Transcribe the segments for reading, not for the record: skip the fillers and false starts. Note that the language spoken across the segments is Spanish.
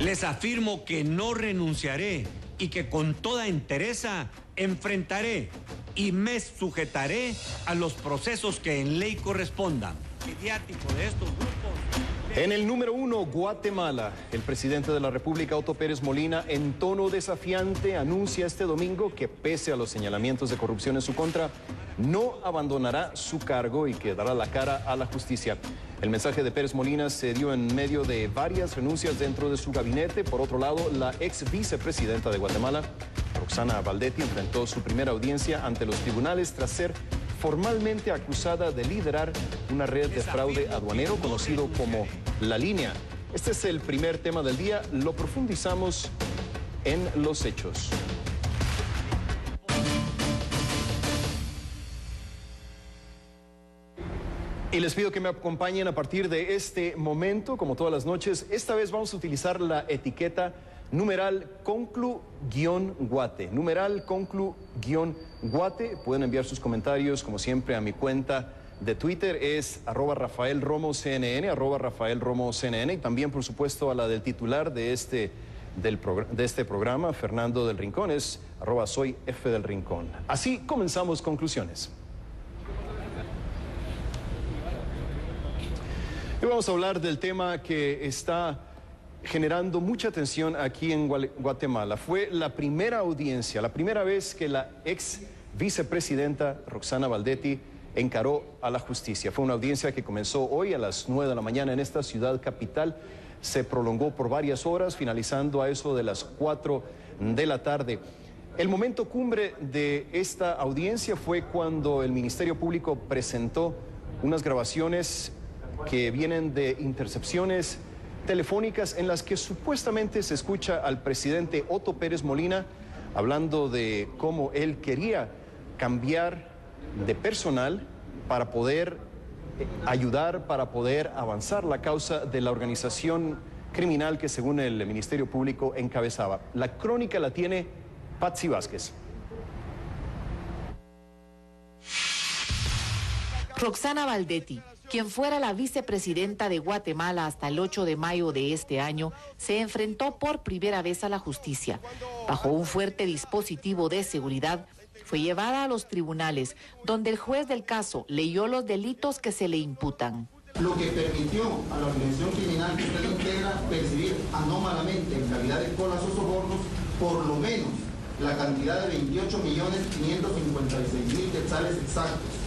Les afirmo que no renunciaré y que con toda entereza enfrentaré y me sujetaré a los procesos que en ley correspondan. Mediático de estos grupos. En el número 1, Guatemala, el presidente de la República, Otto Pérez Molina, en tono desafiante, anuncia este domingo que pese a los señalamientos de corrupción en su contra, no abandonará su cargo y que dará la cara a la justicia. El mensaje de Pérez Molina se dio en medio de varias renuncias dentro de su gabinete. Por otro lado, la ex vicepresidenta de Guatemala, Roxana Baldetti, enfrentó su primera audiencia ante los tribunales tras ser formalmente acusada de liderar una red de fraude aduanero conocido como La Línea. Este es el primer tema del día, lo profundizamos en los hechos. Y les pido que me acompañen a partir de este momento, como todas las noches. Esta vez vamos a utilizar la etiqueta numeral conclu-guate. Numeral conclu-guate. Pueden enviar sus comentarios, como siempre, a mi cuenta de Twitter. Es @RafaelRomoCNN, @RafaelRomoCNN. Y también, por supuesto, a la del titular de este programa, Fernando del Rincón. Es @soyfdelrincón. Así comenzamos conclusiones. Y vamos a hablar del tema que está generando mucha atención aquí en Guatemala. Fue la primera audiencia, la primera vez que la ex vicepresidenta Roxana Baldetti encaró a la justicia. Fue una audiencia que comenzó hoy a las 9 de la mañana en esta ciudad capital. Se prolongó por varias horas, finalizando a eso de las 4 de la tarde. El momento cumbre de esta audiencia fue cuando el Ministerio Público presentó unas grabaciones que vienen de intercepciones telefónicas en las que supuestamente se escucha al presidente Otto Pérez Molina hablando de cómo él quería cambiar de personal para poder ayudar, para poder avanzar la causa de la organización criminal que según el Ministerio Público encabezaba. La crónica la tiene Patsy Vázquez. Roxana Baldetti, quien fuera la vicepresidenta de Guatemala hasta el 8 de mayo de este año, se enfrentó por primera vez a la justicia. Bajo un fuerte dispositivo de seguridad, fue llevada a los tribunales, donde el juez del caso leyó los delitos que se le imputan. Lo que permitió a la organización criminal que usted integra percibir anómalamente en calidad de colas o sobornos por lo menos la cantidad de 28.556.000 quetzales exactos.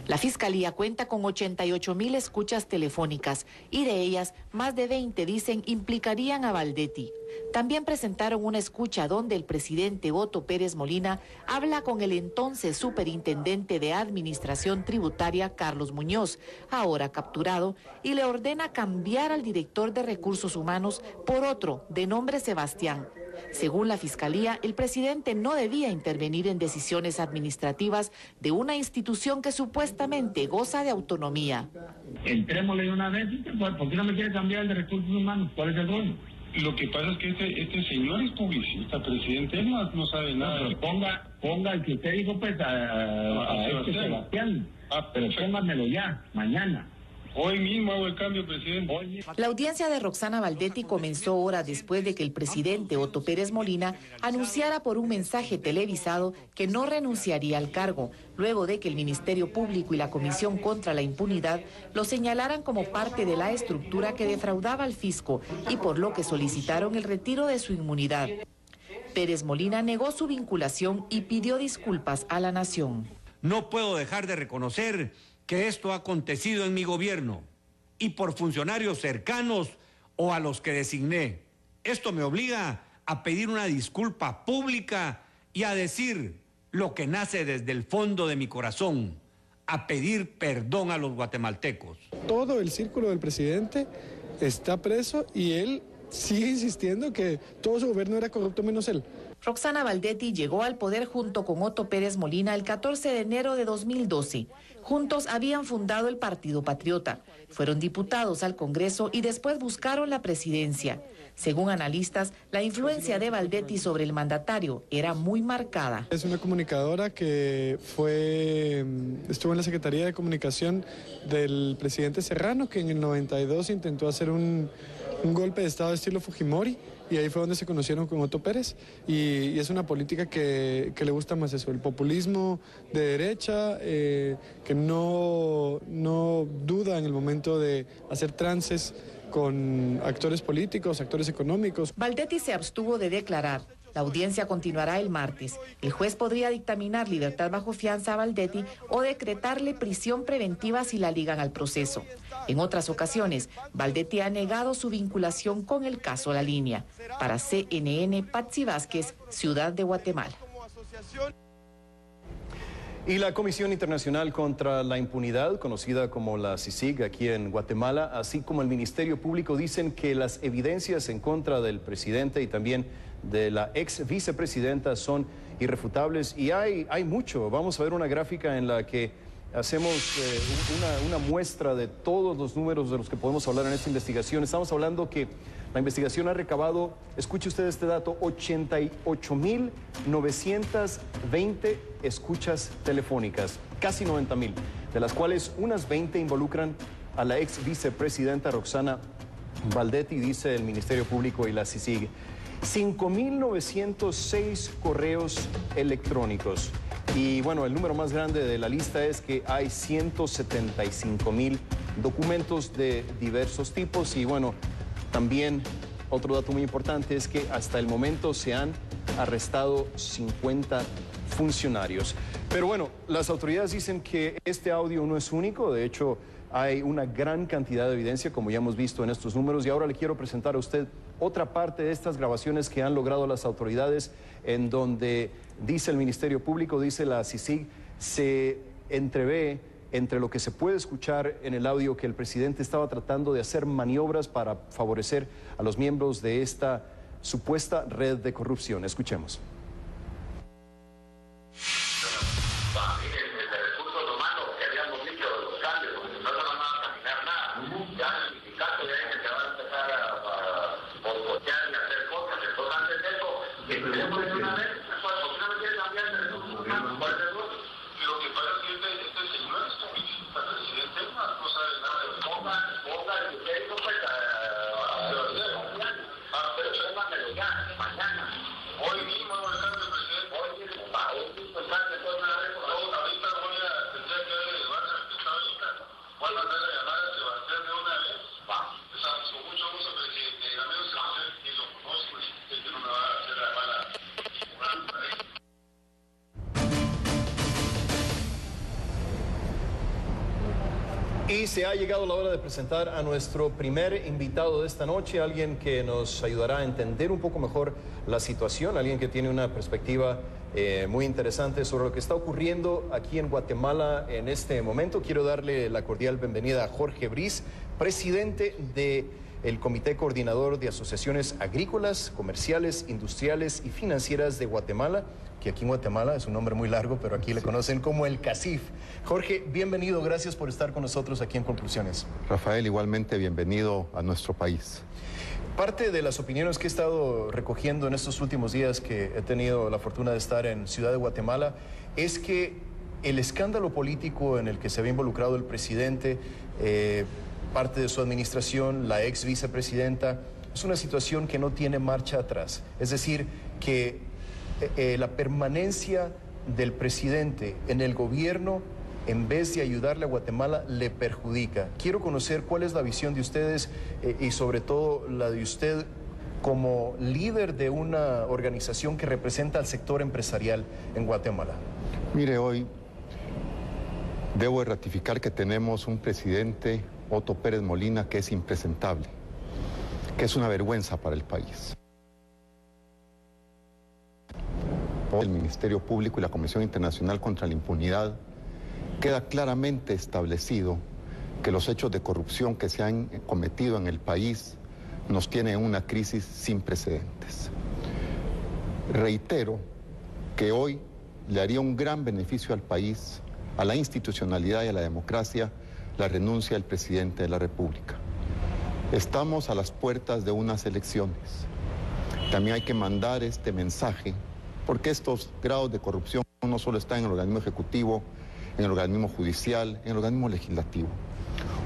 La Fiscalía cuenta con 88.000 escuchas telefónicas y de ellas más de 20 dicen implicarían a Baldetti. También presentaron una escucha donde el presidente Otto Pérez Molina habla con el entonces superintendente de Administración Tributaria Carlos Muñoz, ahora capturado, y le ordena cambiar al director de Recursos Humanos por otro de nombre Sebastián. Según la Fiscalía, el presidente no debía intervenir en decisiones administrativas de una institución que supuestamente goza de autonomía. Entrémosle de una vez, ¿por qué no me quiere cambiar el de Recursos Humanos? ¿Cuál es el rollo? Lo que pasa es que este señor es publicista, presidente, él no sabe nada. Pero ponga el que usted dijo, pues, a Sebastián. Pero póngamelo ya, mañana. Hoy mismo hago el cambio, presidente. La audiencia de Roxana Baldetti comenzó horas después de que el presidente Otto Pérez Molina anunciara por un mensaje televisado que no renunciaría al cargo, luego de que el Ministerio Público y la Comisión contra la Impunidad lo señalaran como parte de la estructura que defraudaba al fisco y por lo que solicitaron el retiro de su inmunidad. Pérez Molina negó su vinculación y pidió disculpas a la nación. No puedo dejar de reconocer que esto ha acontecido en mi gobierno y por funcionarios cercanos o a los que designé. Esto me obliga a pedir una disculpa pública y a decir lo que nace desde el fondo de mi corazón, a pedir perdón a los guatemaltecos. Todo el círculo del presidente está preso y él sigue insistiendo que todo su gobierno era corrupto menos él. Roxana Baldetti llegó al poder junto con Otto Pérez Molina el 14 de enero de 2012. Juntos habían fundado el Partido Patriota. Fueron diputados al Congreso y después buscaron la presidencia. Según analistas, la influencia de Baldetti sobre el mandatario era muy marcada. Es una comunicadora que estuvo en la Secretaría de Comunicación del presidente Serrano, que en el 92 intentó hacer un un golpe de Estado estilo Fujimori, y ahí fue donde se conocieron con Otto Pérez, y es una política que le gusta más eso, el populismo de derecha, que no duda en el momento de hacer trances con actores políticos, actores económicos. Baldetti se abstuvo de declarar. La audiencia continuará el martes. El juez podría dictaminar libertad bajo fianza a Baldetti o decretarle prisión preventiva si la ligan al proceso. En otras ocasiones, Baldetti ha negado su vinculación con el caso La Línea. Para CNN, Patsy Vázquez, Ciudad de Guatemala. Y la Comisión Internacional contra la Impunidad, conocida como la CICIG aquí en Guatemala, así como el Ministerio Público, dicen que las evidencias en contra del presidente y también de la ex vicepresidenta son irrefutables, y hay mucho. Vamos a ver una gráfica en la que hacemos una muestra de todos los números de los que podemos hablar en esta investigación. Estamos hablando que la investigación ha recabado, escuche usted este dato, 88.920 escuchas telefónicas, casi 90.000, de las cuales unas 20 involucran a la ex vicepresidenta Roxana Baldetti, dice el Ministerio Público y la CICIG. 5.906 correos electrónicos. Y bueno, el número más grande de la lista es que hay 175.000 documentos de diversos tipos. Y bueno, también otro dato muy importante es que hasta el momento se han arrestado 50 funcionarios. Pero bueno, las autoridades dicen que este audio no es único. De hecho, hay una gran cantidad de evidencia, como ya hemos visto en estos números, y ahora le quiero presentar a usted otra parte de estas grabaciones que han logrado las autoridades, en donde dice el Ministerio Público, dice la CICIG, se entrevé entre lo que se puede escuchar en el audio que el presidente estaba tratando de hacer maniobras para favorecer a los miembros de esta supuesta red de corrupción. Escuchemos. Y se ha llegado la hora de presentar a nuestro primer invitado de esta noche, alguien que nos ayudará a entender un poco mejor la situación, alguien que tiene una perspectiva muy interesante sobre lo que está ocurriendo aquí en Guatemala en este momento. Quiero darle la cordial bienvenida a Jorge Briz, presidente del Comité Coordinador de Asociaciones Agrícolas, Comerciales, Industriales y Financieras de Guatemala, que aquí en Guatemala es un nombre muy largo, pero aquí le conocen como el CACIF. Jorge, bienvenido, gracias por estar con nosotros aquí en Conclusiones. Rafael, igualmente bienvenido a nuestro país. Parte de las opiniones que he estado recogiendo en estos últimos días que he tenido la fortuna de estar en Ciudad de Guatemala es que el escándalo político en el que se había involucrado el presidente, parte de su administración, la ex vicepresidenta, es una situación que no tiene marcha atrás. Es decir, que la permanencia del presidente en el gobierno, en vez de ayudarle a Guatemala, le perjudica. Quiero conocer cuál es la visión de ustedes y sobre todo la de usted como líder de una organización que representa al sector empresarial en Guatemala. Mire, hoy debo ratificar que tenemos un presidente, Otto Pérez Molina, que es impresentable, que es una vergüenza para el país. El Ministerio Público y la Comisión Internacional contra la Impunidad queda claramente establecido que los hechos de corrupción que se han cometido en el país nos tienen en una crisis sin precedentes. Reitero que hoy le haría un gran beneficio al país, a la institucionalidad y a la democracia, la renuncia del presidente de la República. Estamos a las puertas de unas elecciones. También hay que mandar este mensaje, porque estos grados de corrupción no solo están en el organismo ejecutivo, en el organismo judicial, en el organismo legislativo.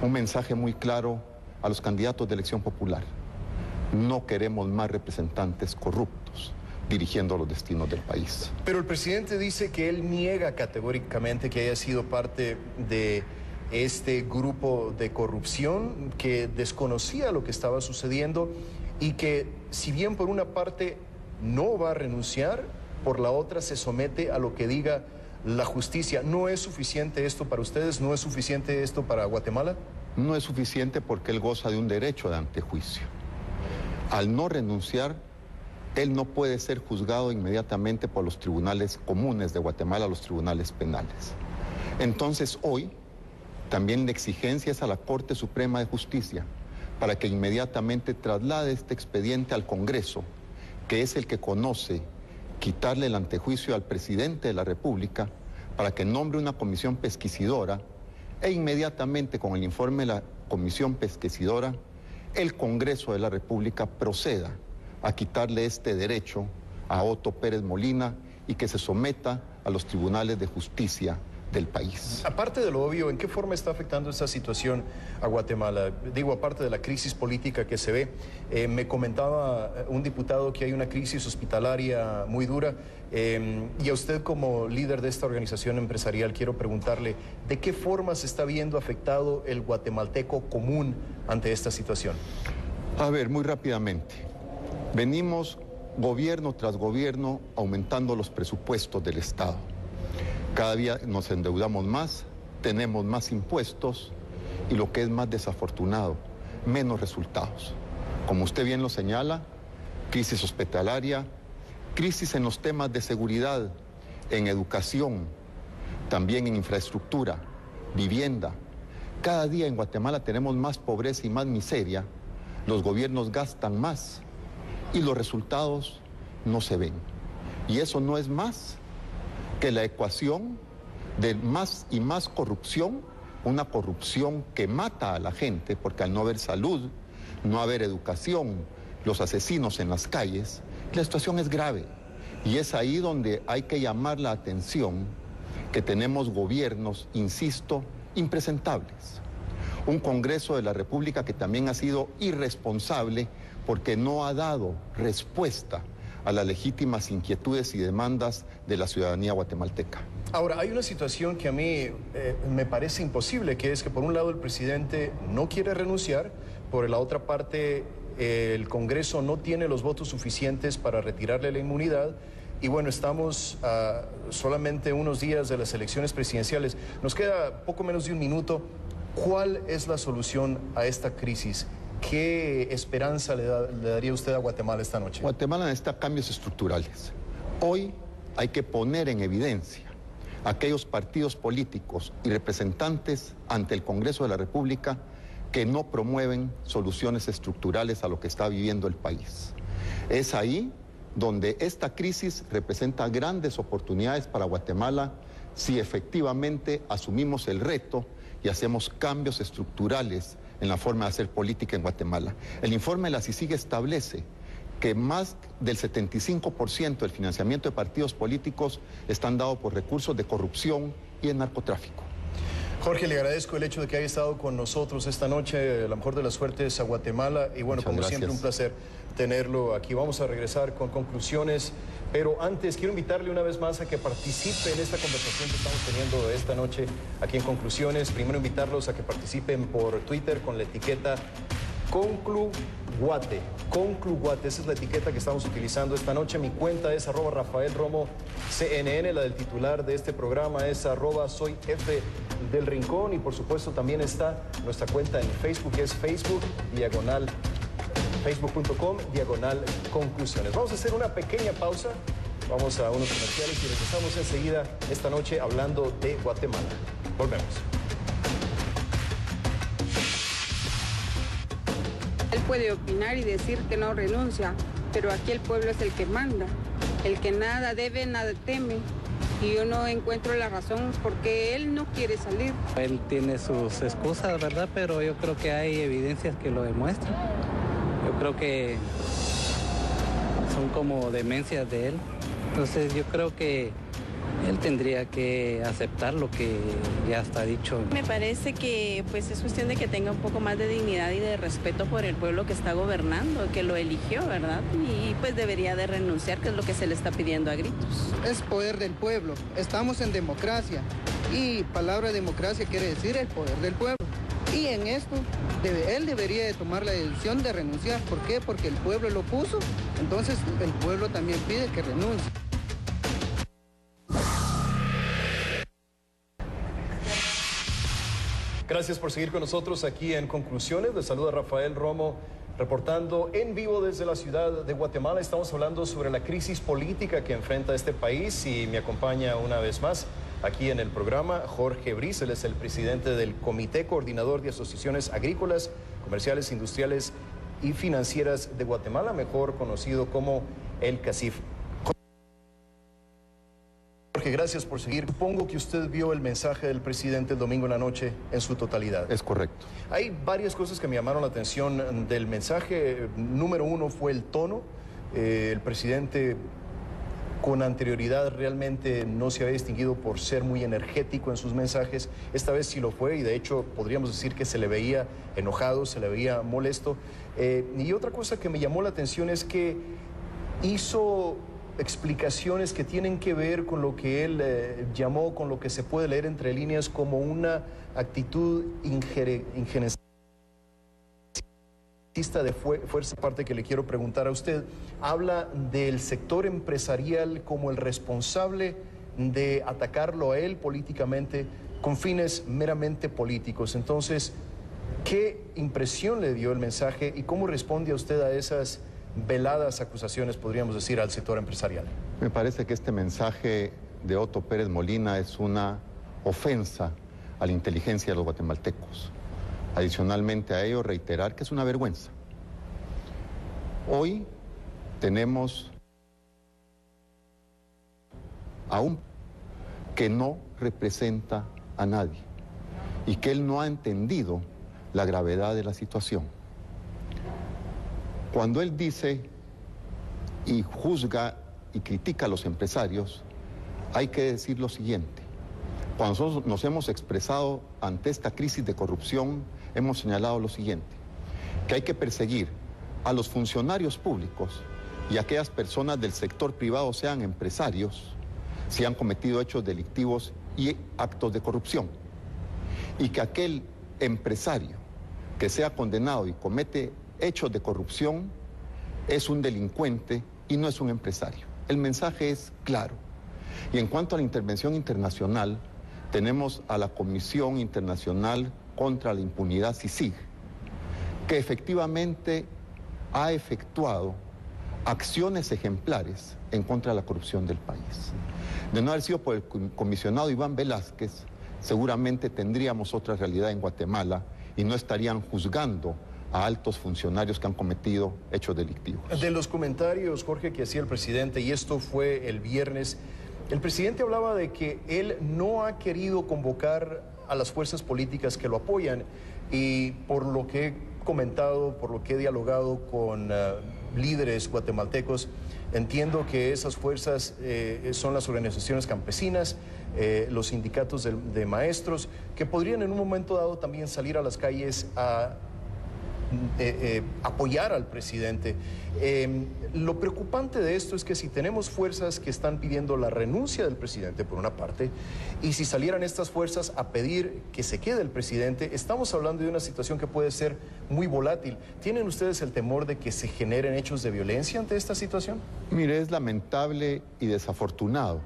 Un mensaje muy claro a los candidatos de elección popular. No queremos más representantes corruptos dirigiendo los destinos del país. Pero el presidente dice que él niega categóricamente que haya sido parte de este grupo de corrupción, que desconocía lo que estaba sucediendo y que, si bien por una parte no va a renunciar, por la otra se somete a lo que diga la justicia. ¿No es suficiente esto para ustedes? ¿No es suficiente esto para Guatemala? No es suficiente porque él goza de un derecho de antejuicio. Al no renunciar, él no puede ser juzgado inmediatamente por los tribunales comunes de Guatemala, los tribunales penales. Entonces hoy también la exigencia es a la Corte Suprema de Justicia para que inmediatamente traslade este expediente al Congreso, que es el que conoce quitarle el antejuicio al presidente de la República, para que nombre una comisión pesquisidora e inmediatamente con el informe de la comisión pesquisidora, el Congreso de la República proceda a quitarle este derecho a Otto Pérez Molina y que se someta a los tribunales de justicia del país. Aparte de lo obvio, ¿en qué forma está afectando esta situación a Guatemala? Digo, aparte de la crisis política que se ve, me comentaba un diputado que hay una crisis hospitalaria muy dura, y a usted como líder de esta organización empresarial quiero preguntarle, ¿de qué forma se está viendo afectado el guatemalteco común ante esta situación? A ver, muy rápidamente, venimos gobierno tras gobierno aumentando los presupuestos del Estado. Cada día nos endeudamos más, tenemos más impuestos y lo que es más desafortunado, menos resultados. Como usted bien lo señala, crisis hospitalaria, crisis en los temas de seguridad, en educación, también en infraestructura, vivienda. Cada día en Guatemala tenemos más pobreza y más miseria, los gobiernos gastan más y los resultados no se ven. Y eso no es más que la ecuación de más y más corrupción, una corrupción que mata a la gente, porque al no haber salud, no haber educación, los asesinos en las calles, la situación es grave. Y es ahí donde hay que llamar la atención que tenemos gobiernos, insisto, impresentables. Un Congreso de la República que también ha sido irresponsable porque no ha dado respuesta a las legítimas inquietudes y demandas de la ciudadanía guatemalteca. Ahora, hay una situación que a mí me parece imposible, que es que por un lado el presidente no quiere renunciar, por la otra parte el Congreso no tiene los votos suficientes para retirarle la inmunidad, y bueno, estamos a solamente unos días de las elecciones presidenciales. Nos queda poco menos de un minuto. ¿Cuál es la solución a esta crisis? ¿Qué esperanza le daría usted a Guatemala esta noche? Guatemala necesita cambios estructurales. Hoy hay que poner en evidencia a aquellos partidos políticos y representantes ante el Congreso de la República que no promueven soluciones estructurales a lo que está viviendo el país. Es ahí donde esta crisis representa grandes oportunidades para Guatemala si efectivamente asumimos el reto y hacemos cambios estructurales en la forma de hacer política en Guatemala. El informe de la CICIG establece que más del 75% del financiamiento de partidos políticos están dados por recursos de corrupción y de narcotráfico. Jorge, le agradezco el hecho de que haya estado con nosotros esta noche. La mejor de las suertes a Guatemala y bueno, como siempre, un placer tenerlo aquí. Vamos a regresar con conclusiones, pero antes quiero invitarle una vez más a que participe en esta conversación que estamos teniendo esta noche aquí en Conclusiones. Primero invitarlos a que participen por Twitter con la etiqueta ConcluGuate. ConcluGuate, esa es la etiqueta que estamos utilizando esta noche. Mi cuenta es @RafaelRomoCNN, la del titular de este programa es @SoyFDelRincón, y por supuesto también está nuestra cuenta en Facebook, que es Facebook.com/Conclusiones. Vamos a hacer una pequeña pausa, vamos a unos comerciales y regresamos enseguida esta noche hablando de Guatemala. Volvemos. Él puede opinar y decir que no renuncia, pero aquí el pueblo es el que manda. El que nada debe, nada teme. Y yo no encuentro la razón porque él no quiere salir. Él tiene sus excusas, ¿verdad? Pero yo creo que hay evidencias que lo demuestran. Yo creo que son como demencias de él. Entonces yo creo que él tendría que aceptar lo que ya está dicho. Me parece que pues es cuestión de que tenga un poco más de dignidad y de respeto por el pueblo que está gobernando, que lo eligió, ¿verdad? Y pues debería de renunciar, que es lo que se le está pidiendo a gritos. Es poder del pueblo, estamos en democracia y palabra democracia quiere decir el poder del pueblo. Y en esto él debería de tomar la decisión de renunciar. ¿Por qué? Porque el pueblo lo puso, entonces el pueblo también pide que renuncie. Gracias por seguir con nosotros aquí en Conclusiones. Les saluda Rafael Romo, reportando en vivo desde la ciudad de Guatemala. Estamos hablando sobre la crisis política que enfrenta este país y me acompaña una vez más aquí en el programa Jorge Briz. Él es el presidente del Comité Coordinador de Asociaciones Agrícolas, Comerciales, Industriales y Financieras de Guatemala, mejor conocido como el CACIF. Jorge, gracias por seguir. Supongo que usted vio el mensaje del presidente el domingo en la noche en su totalidad. Es correcto. Hay varias cosas que me llamaron la atención del mensaje. Número uno fue el tono. El presidente con anterioridad realmente no se había distinguido por ser muy energético en sus mensajes. Esta vez sí lo fue y de hecho podríamos decir que se le veía enojado, se le veía molesto. Y otra cosa que me llamó la atención es que hizo explicaciones que tienen que ver con lo que él llamó, con lo que se puede leer entre líneas como una actitud injerencista de fuerza. Parte que le quiero preguntar a usted, habla del sector empresarial como el responsable de atacarlo a él políticamente con fines meramente políticos. Entonces, ¿qué impresión le dio el mensaje y cómo responde a usted a esas veladas acusaciones, podríamos decir, al sector empresarial? Me parece que este mensaje de Otto Pérez Molina es una ofensa a la inteligencia de los guatemaltecos. Adicionalmente a ello, reiterar que es una vergüenza. Hoy tenemos a un que no representa a nadie y que él no ha entendido la gravedad de la situación. Cuando él dice y juzga y critica a los empresarios, hay que decir lo siguiente. Cuando nosotros nos hemos expresado ante esta crisis de corrupción, hemos señalado lo siguiente, que hay que perseguir a los funcionarios públicos y a aquellas personas del sector privado, sean empresarios, si han cometido hechos delictivos y actos de corrupción. Y que aquel empresario que sea condenado y comete hechos de corrupción es un delincuente y no es un empresario. El mensaje es claro. Y en cuanto a la intervención internacional, tenemos a la Comisión Internacional contra la Impunidad, CICIG, que efectivamente ha efectuado acciones ejemplares en contra de la corrupción del país. De no haber sido por el comisionado Iván Velázquez, seguramente tendríamos otra realidad en Guatemala y no estarían juzgando a altos funcionarios que han cometido hechos delictivos. De los comentarios, Jorge, que hacía el presidente, y esto fue el viernes, el presidente hablaba de que él no ha querido convocar a las fuerzas políticas que lo apoyan, y por lo que he comentado, por lo que he dialogado con líderes guatemaltecos, entiendo que esas fuerzas son las organizaciones campesinas, los sindicatos de maestros, que podrían en un momento dado también salir a las calles a apoyar al presidente. Lo preocupante de esto es que si tenemos fuerzas que están pidiendo la renuncia del presidente por una parte, y si salieran estas fuerzas a pedir que se quede el presidente, estamos hablando de una situación que puede ser muy volátil. ¿Tienen ustedes el temor de que se generen hechos de violencia ante esta situación? Mire, es lamentable y desafortunado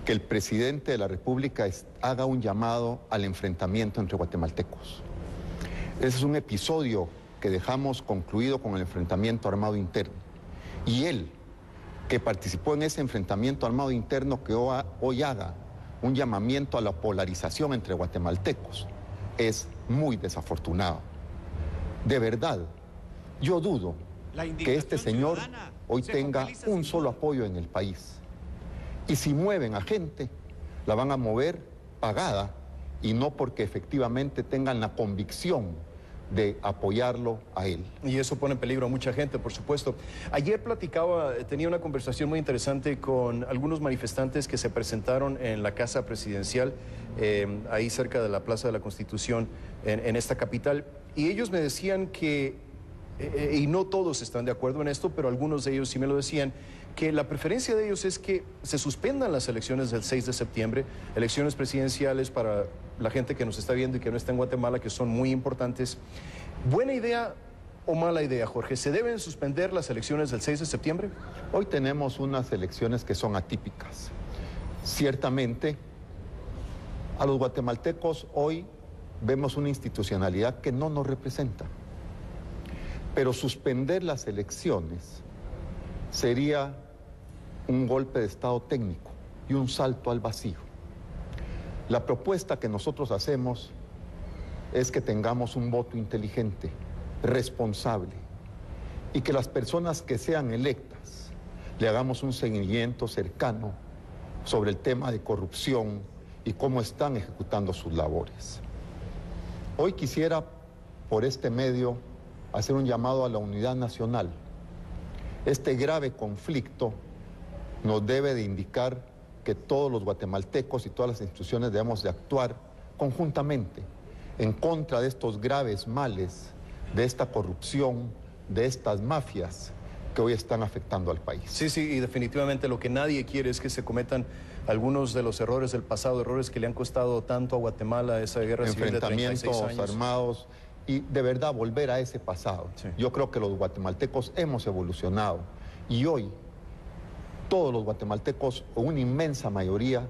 que el presidente de la República haga un llamado al enfrentamiento entre guatemaltecos. Ese es un episodio que dejamos concluido con el enfrentamiento armado interno. Y él, que participó en ese enfrentamiento armado interno, que hoy haga un llamamiento a la polarización entre guatemaltecos, es muy desafortunado. De verdad, yo dudo que este señor hoy tenga un solo apoyo en el país. Y si mueven a gente, la van a mover pagada y no porque efectivamente tengan la convicción de apoyarlo a él. Y eso pone en peligro a mucha gente, por supuesto. Ayer tenía una conversación muy interesante con algunos manifestantes que se presentaron en la Casa Presidencial, ahí cerca de la Plaza de la Constitución, en esta capital, y ellos me decían que, y no todos están de acuerdo en esto, pero algunos de ellos sí me lo decían, que la preferencia de ellos es que se suspendan las elecciones del 6 de septiembre, elecciones presidenciales para la gente que nos está viendo y que no está en Guatemala, que son muy importantes. ¿Buena idea o mala idea, Jorge? ¿Se deben suspender las elecciones del 6 de septiembre? Hoy tenemos unas elecciones que son atípicas. Ciertamente, a los guatemaltecos hoy vemos una institucionalidad que no nos representa. Pero suspender las elecciones sería un golpe de estado técnico y un salto al vacío. La propuesta que nosotros hacemos es que tengamos un voto inteligente, responsable, y que las personas que sean electas le hagamos un seguimiento cercano sobre el tema de corrupción y cómo están ejecutando sus labores. Hoy quisiera, por este medio, hacer un llamado a la unidad nacional. Este grave conflicto nos debe de indicar que todos los guatemaltecos y todas las instituciones debemos de actuar conjuntamente en contra de estos graves males, de esta corrupción, de estas mafias que hoy están afectando al país. Sí, y definitivamente lo que nadie quiere es que se cometan algunos de los errores del pasado, errores que le han costado tanto a Guatemala esa guerra civil de 36 años. Enfrentamientos armados y de verdad volver a ese pasado. Sí. Yo creo que los guatemaltecos hemos evolucionado y hoy todos los guatemaltecos, o una inmensa mayoría,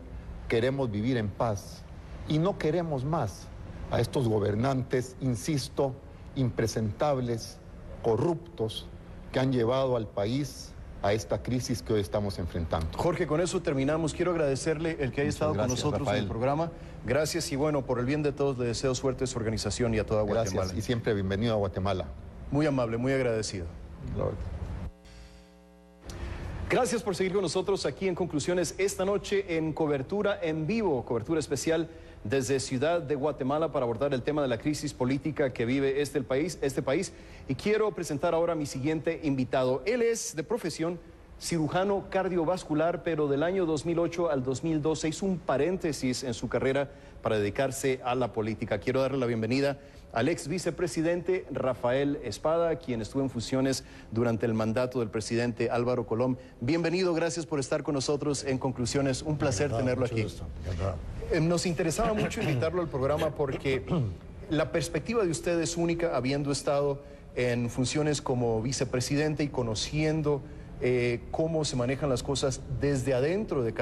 queremos vivir en paz y no queremos más a estos gobernantes, insisto, impresentables, corruptos, que han llevado al país a esta crisis que hoy estamos enfrentando. Jorge, con eso terminamos. Quiero agradecerle el que haya estado con nosotros, Rafael, en el programa. Gracias y bueno, por el bien de todos le deseo suerte a su organización y a toda Guatemala. Gracias y siempre bienvenido a Guatemala. Muy amable, muy agradecido. Gracias por seguir con nosotros aquí en Conclusiones esta noche en cobertura en vivo, cobertura especial desde Ciudad de Guatemala para abordar el tema de la crisis política que vive este país. Y quiero presentar ahora a mi siguiente invitado. Él es de profesión cirujano cardiovascular, pero del año 2008 al 2012 hizo un paréntesis en su carrera para dedicarse a la política. Quiero darle la bienvenida al ex vicepresidente Rafael Espada, quien estuvo en funciones durante el mandato del presidente Álvaro Colom. Bienvenido, gracias por estar con nosotros en Conclusiones. Un placer tenerlo aquí. Nos interesaba mucho invitarlo al programa porque la perspectiva de usted es única, habiendo estado en funciones como vicepresidente y conociendo cómo se manejan las cosas desde adentro de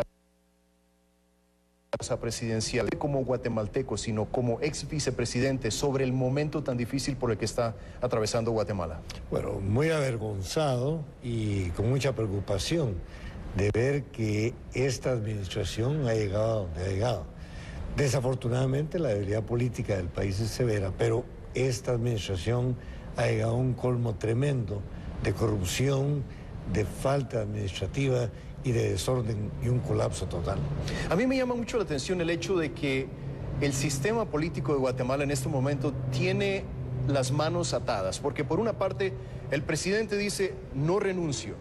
Casa Presidencial, como guatemalteco, sino como ex vicepresidente, sobre el momento tan difícil por el que está atravesando Guatemala. Bueno, muy avergonzado y con mucha preocupación de ver que esta administración ha llegado a donde ha llegado. Desafortunadamente la debilidad política del país es severa, pero esta administración ha llegado a un colmo tremendo de corrupción, de falta administrativa y de desorden y un colapso total. A mí me llama mucho la atención el hecho de que el sistema político de Guatemala en este momento tiene las manos atadas, porque por una parte el presidente dice no renuncio,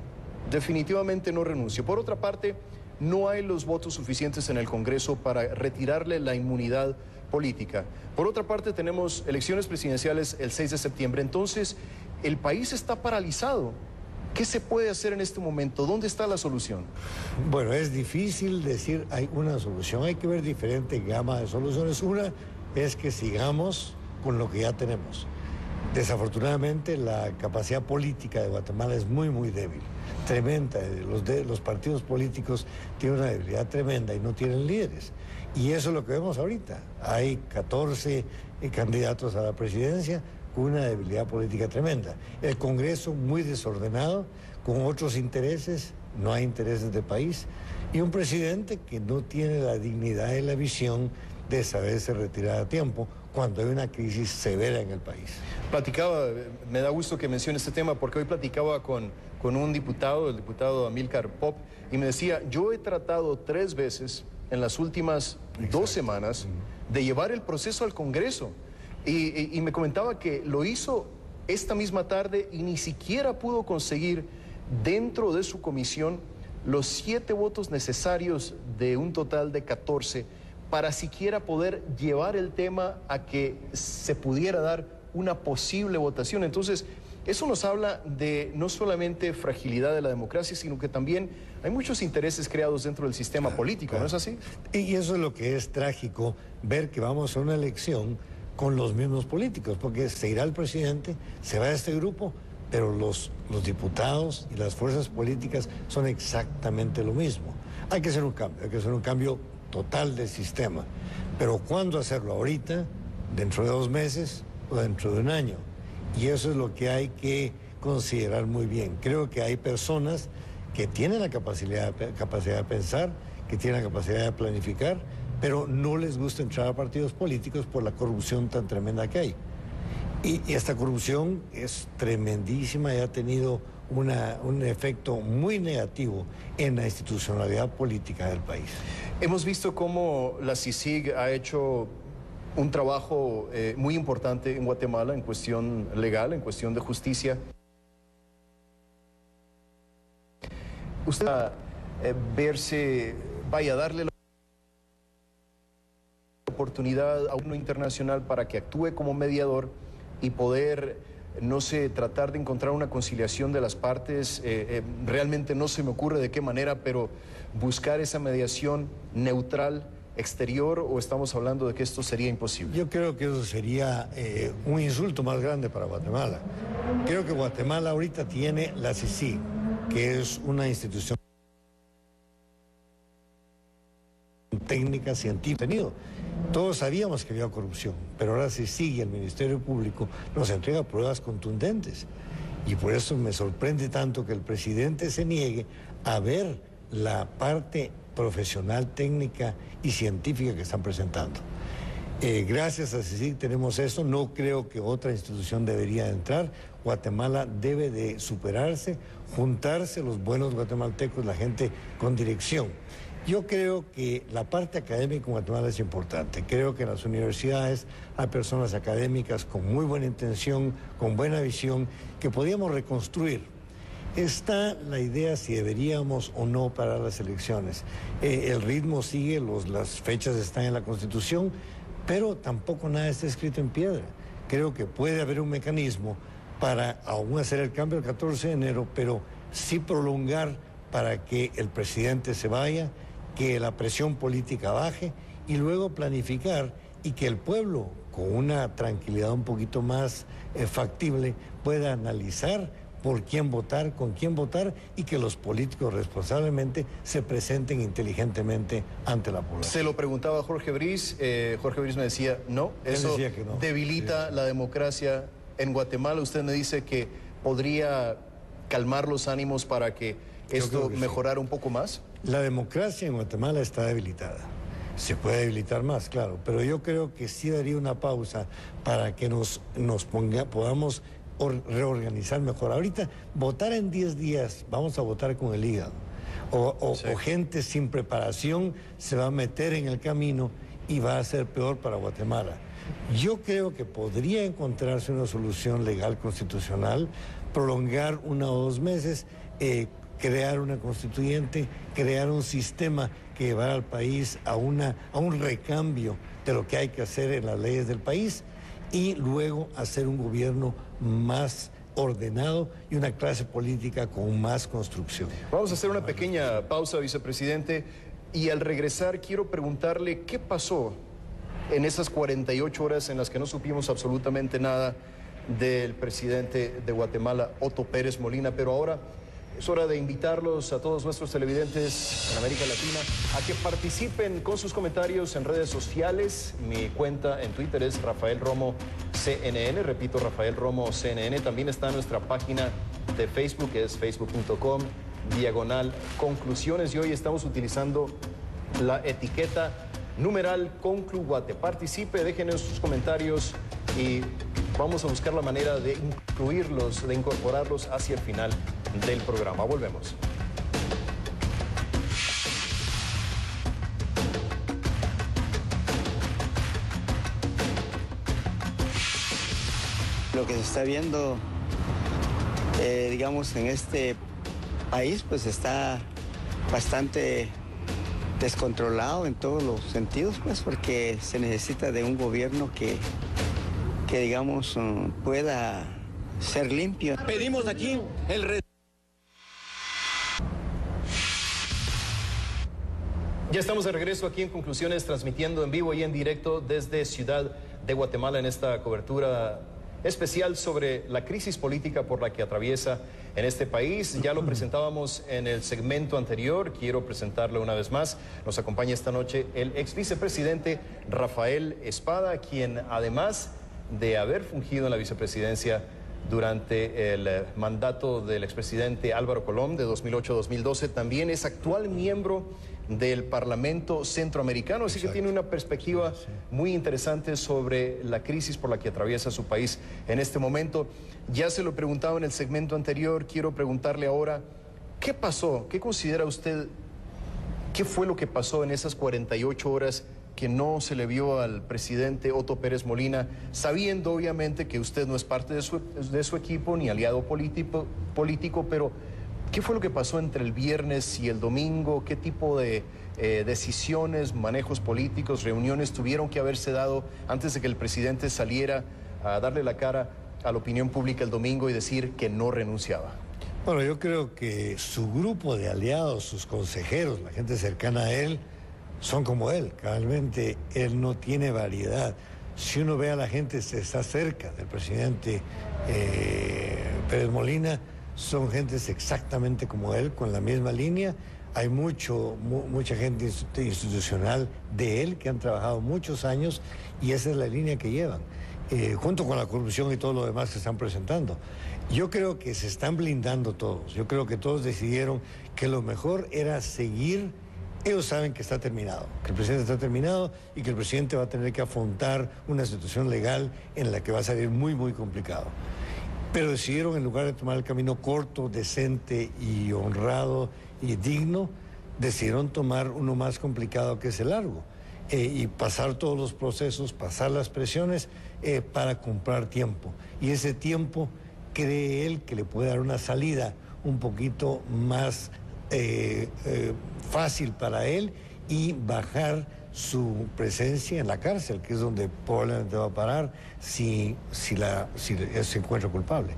definitivamente no renuncio. Por otra parte, no hay los votos suficientes en el Congreso para retirarle la inmunidad política. Por otra parte, tenemos elecciones presidenciales el 6 de septiembre, entonces el país está paralizado. ¿Qué se puede hacer en este momento? ¿Dónde está la solución? Bueno, es difícil decir hay una solución. Hay que ver diferentes gamas de soluciones. Una es que sigamos con lo que ya tenemos. Desafortunadamente, la capacidad política de Guatemala es muy, muy débil. Tremenda. Los partidos políticos tienen una debilidad tremenda y no tienen líderes. Y eso es lo que vemos ahorita. Hay 14 candidatos a la presidencia, una debilidad política tremenda. El Congreso muy desordenado, con otros intereses, no hay intereses de país, y un presidente que no tiene la dignidad y la visión de saberse retirar a tiempo cuando hay una crisis severa en el país. Me da gusto que mencione este tema, porque hoy platicaba con un diputado, el diputado Amílcar Pop, y me decía, yo he tratado 3 veces en las últimas 2 semanas de llevar el proceso al Congreso. Y me comentaba que lo hizo esta misma tarde y ni siquiera pudo conseguir dentro de su comisión los 7 votos necesarios de un total de 14 para siquiera poder llevar el tema a que se pudiera dar una posible votación. Entonces, eso nos habla de no solamente fragilidad de la democracia, sino que también hay muchos intereses creados dentro del sistema político, ¿no es así? Y eso es lo que es trágico, ver que vamos a una elección con los mismos políticos, porque se irá el presidente, se va a este grupo, pero los diputados y las fuerzas políticas son exactamente lo mismo. Hay que hacer un cambio total del sistema. Pero ¿cuándo hacerlo? ¿Ahorita? ¿Dentro de 2 meses? ¿O dentro de 1 año? Y eso es lo que hay que considerar muy bien. Creo que hay personas que tienen la capacidad de pensar, que tienen la capacidad de planificar, pero no les gusta entrar a partidos políticos por la corrupción tan tremenda que hay. Y esta corrupción es tremendísima y ha tenido un efecto muy negativo en la institucionalidad política del país. Hemos visto cómo la CICIG ha hecho un trabajo muy importante en Guatemala en cuestión legal, en cuestión de justicia. Usted va a darle la oportunidad a uno internacional para que actúe como mediador y poder, no sé, tratar de encontrar una conciliación de las partes. Realmente no se me ocurre de qué manera, pero buscar esa mediación neutral, exterior, o estamos hablando de que esto sería imposible. Yo creo que eso sería un insulto más grande para Guatemala. Creo que Guatemala ahorita tiene la CICIG, que es una institución técnica, científica. Todos sabíamos que había corrupción, pero ahora CICIG y el Ministerio Público nos entrega pruebas contundentes. Y por eso me sorprende tanto que el presidente se niegue a ver la parte profesional, técnica y científica que están presentando. Gracias a CICIG tenemos eso. No creo que otra institución debería entrar. Guatemala debe de superarse, juntarse los buenos guatemaltecos, la gente con dirección. Yo creo que la parte académica en Guatemala es importante. Creo que en las universidades hay personas académicas con muy buena intención, con buena visión, que podíamos reconstruir. Está la idea si deberíamos o no parar las elecciones. El ritmo sigue, las fechas están en la Constitución, pero tampoco nada está escrito en piedra. Creo que puede haber un mecanismo para aún hacer el cambio el 14 de enero, pero sí prolongar para que el presidente se vaya, que la presión política baje y luego planificar y que el pueblo, con una tranquilidad un poquito más factible, pueda analizar por quién votar, con quién votar y que los políticos responsablemente se presenten inteligentemente ante la población. Se lo preguntaba a Jorge Briz me decía, no, eso decía que no. Debilita la democracia en Guatemala. Usted me dice que podría calmar los ánimos para que esto mejorara un poco más. La democracia en Guatemala está debilitada. Se puede debilitar más, claro, pero yo creo que sí daría una pausa para que podamos reorganizar mejor. Ahorita, votar en 10 días, vamos a votar con el hígado. O gente sin preparación se va a meter en el camino y va a ser peor para Guatemala. Yo creo que podría encontrarse una solución legal constitucional, prolongar 1 o 2 meses, crear una constituyente, crear un sistema que llevara al país a un recambio de lo que hay que hacer en las leyes del país y luego hacer un gobierno más ordenado y una clase política con más construcción. Vamos a hacer una pequeña pausa, vicepresidente, y al regresar quiero preguntarle qué pasó en esas 48 horas en las que no supimos absolutamente nada del presidente de Guatemala, Otto Pérez Molina, pero ahora es hora de invitarlos a todos nuestros televidentes en América Latina a que participen con sus comentarios en redes sociales. Mi cuenta en Twitter es Rafael Romo CNN, repito, Rafael Romo CNN. También está nuestra página de Facebook, que es facebook.com/conclusiones. Y hoy estamos utilizando la etiqueta #ConcluGuate. Participe, déjenos sus comentarios y vamos a buscar la manera de incluirlos, de incorporarlos hacia el final del programa. Volvemos. lo que se está viendo, digamos, en este país, pues está bastante descontrolado en todos los sentidos, pues, porque se necesita de un gobierno que digamos, pueda ser limpio. Pedimos aquí el... Ya estamos de regreso aquí en Conclusiones, transmitiendo en vivo y en directo desde Ciudad de Guatemala en esta cobertura especial sobre la crisis política por la que atraviesa en este país. Ya lo presentábamos en el segmento anterior, quiero presentarlo una vez más. Nos acompaña esta noche el ex vicepresidente Rafael Espada, quien además de haber fungido en la vicepresidencia durante el mandato del expresidente Álvaro Colón de 2008-2012, también es actual miembro del Parlamento Centroamericano, así que tiene una perspectiva muy interesante sobre la crisis por la que atraviesa su país en este momento. Ya se lo preguntaba en el segmento anterior, quiero preguntarle ahora, ¿qué pasó? ¿Qué considera usted? ¿Qué fue lo que pasó en esas 48 horas que no se le vio al presidente Otto Pérez Molina, sabiendo obviamente que usted no es parte de su equipo ni aliado político, pero ¿qué fue lo que pasó entre el viernes y el domingo? ¿Qué tipo de decisiones, manejos políticos, reuniones tuvieron que haberse dado antes de que el presidente saliera a darle la cara a la opinión pública el domingo y decir que no renunciaba? Bueno, yo creo que su grupo de aliados, sus consejeros, la gente cercana a él, son como él. Realmente él no tiene variedad. Si uno ve a la gente que está cerca del presidente Pérez Molina, son gentes exactamente como él, con la misma línea. Hay mucha gente institucional de él que han trabajado muchos años y esa es la línea que llevan, junto con la corrupción y todo lo demás que están presentando. Yo creo que se están blindando todos. Yo creo que todos decidieron que lo mejor era seguir. Ellos saben que está terminado, que el presidente está terminado y que el presidente va a tener que afrontar una situación legal en la que va a salir muy, muy complicado. Pero decidieron, en lugar de tomar el camino corto, decente y honrado y digno, decidieron tomar uno más complicado, que es el largo, y pasar todos los procesos, pasar las presiones para comprar tiempo. Y ese tiempo cree él que le puede dar una salida un poquito más fácil para él y bajar su presencia en la cárcel, que es donde probablemente va a parar si se encuentra culpable.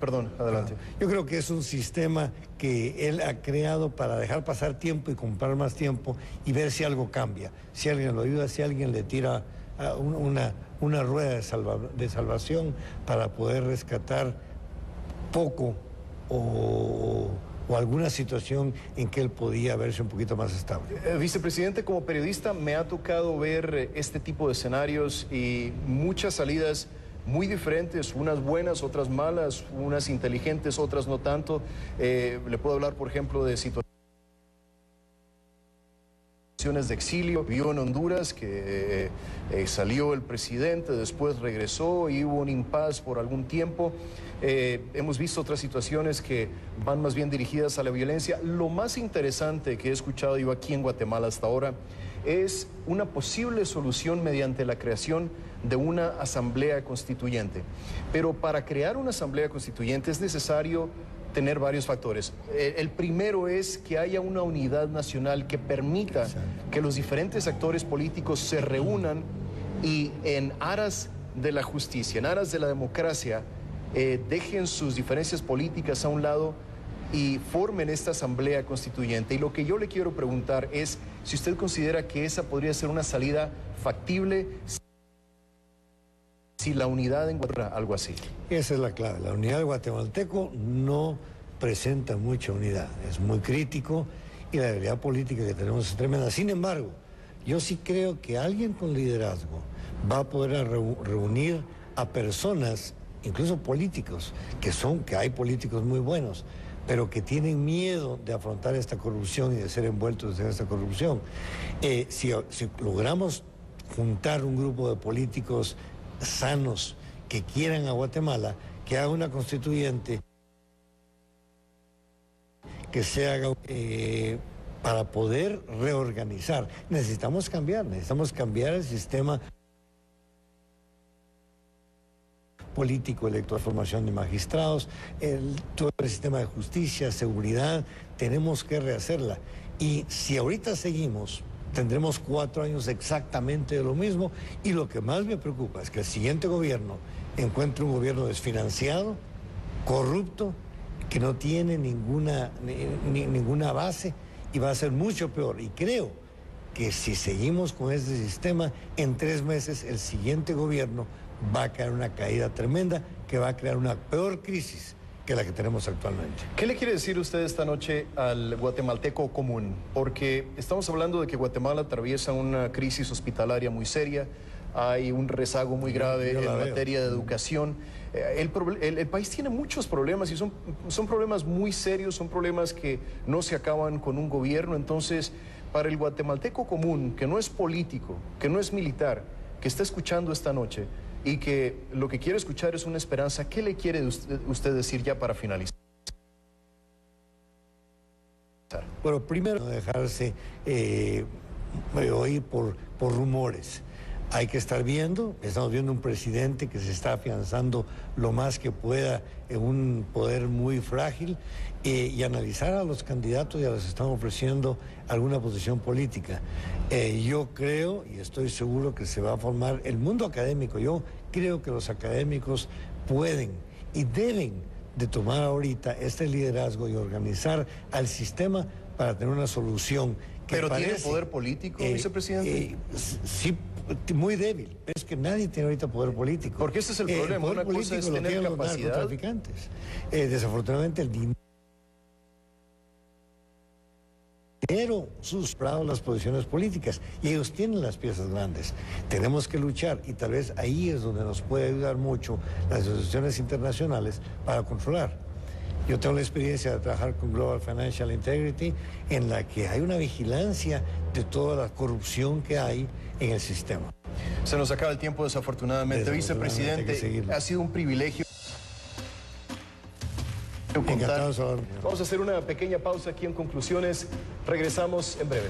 Perdón, adelante. Yo creo que es un sistema que él ha creado para dejar pasar tiempo y comprar más tiempo y ver si algo cambia, si alguien lo ayuda, si alguien le tira una rueda de salvación para poder rescatar poco o alguna situación en que él podía verse un poquito más estable. Vicepresidente, como periodista me ha tocado ver este tipo de escenarios y muchas salidas muy diferentes, unas buenas, otras malas, unas inteligentes, otras no tanto. Le puedo hablar, por ejemplo, de situaciones de exilio. Vivió en Honduras, que salió el presidente, después regresó y hubo un impasse por algún tiempo. Hemos visto otras situaciones que van más bien dirigidas a la violencia. Lo más interesante que he escuchado yo aquí en Guatemala hasta ahora es una posible solución mediante la creación de una asamblea constituyente. Pero para crear una asamblea constituyente es necesario tener varios factores. El primero es que haya una unidad nacional que permita que los diferentes actores políticos se reúnan y en aras de la justicia, en aras de la democracia, dejen sus diferencias políticas a un lado y formen esta asamblea constituyente. Y lo que yo le quiero preguntar es si usted considera que esa podría ser una salida factible, si la unidad encuentra algo así. Esa es la clave. La unidad del guatemalteco no presenta mucha unidad. Es muy crítico y la realidad política que tenemos es tremenda. Sin embargo, yo sí creo que alguien con liderazgo va a poder reunir a personas, incluso políticos, que hay políticos muy buenos, pero que tienen miedo de afrontar esta corrupción y de ser envueltos en esta corrupción. Si logramos juntar un grupo de políticos sanos que quieran a Guatemala, que haga una constituyente, que se haga para poder reorganizar. Necesitamos cambiar el sistema político electoral, formación de magistrados, todo el sistema de justicia, seguridad, tenemos que rehacerla. Y si ahorita seguimos, tendremos 4 años exactamente de lo mismo, y lo que más me preocupa es que el siguiente gobierno encuentre un gobierno desfinanciado, corrupto, que no tiene ninguna base, y va a ser mucho peor. Y creo que si seguimos con este sistema, en 3 meses el siguiente gobierno va a caer una caída tremenda que va a crear una peor crisis que la que tenemos actualmente. ¿Qué le quiere decir usted esta noche al guatemalteco común? Porque estamos hablando de que Guatemala atraviesa una crisis hospitalaria muy seria, hay un rezago muy grave en materia de educación. El país tiene muchos problemas y son problemas muy serios, son problemas que no se acaban con un gobierno. Entonces, para el guatemalteco común, que no es político, que no es militar, que está escuchando esta noche y que lo que quiere escuchar es una esperanza, ¿qué le quiere usted decir ya para finalizar? Bueno, primero no dejarse oír por rumores. Hay que estar viendo, estamos viendo un presidente que se está afianzando lo más que pueda en un poder muy frágil, y analizar a los candidatos y a los que están ofreciendo alguna posición política. Yo creo y estoy seguro que se va a formar el mundo académico. Yo creo que los académicos pueden y deben de tomar ahorita este liderazgo y organizar al sistema para tener una solución. ¿Pero tiene poder político, vicepresidente? Sí, muy débil. Es que nadie tiene ahorita poder político. Porque ese es el problema. Una cosa es tener capacidad. Los narcotraficantes. Desafortunadamente el dinero susprado las posiciones políticas y ellos tienen las piezas grandes. Tenemos que luchar, y tal vez ahí es donde nos puede ayudar mucho las asociaciones internacionales para controlar. Yo tengo la experiencia de trabajar con Global Financial Integrity, en la que hay una vigilancia de toda la corrupción que hay en el sistema. Se nos acaba el tiempo, desafortunadamente. Vicepresidente, ha sido un privilegio. Encantado. Vamos a hacer una pequeña pausa aquí en Conclusiones. Regresamos en breve.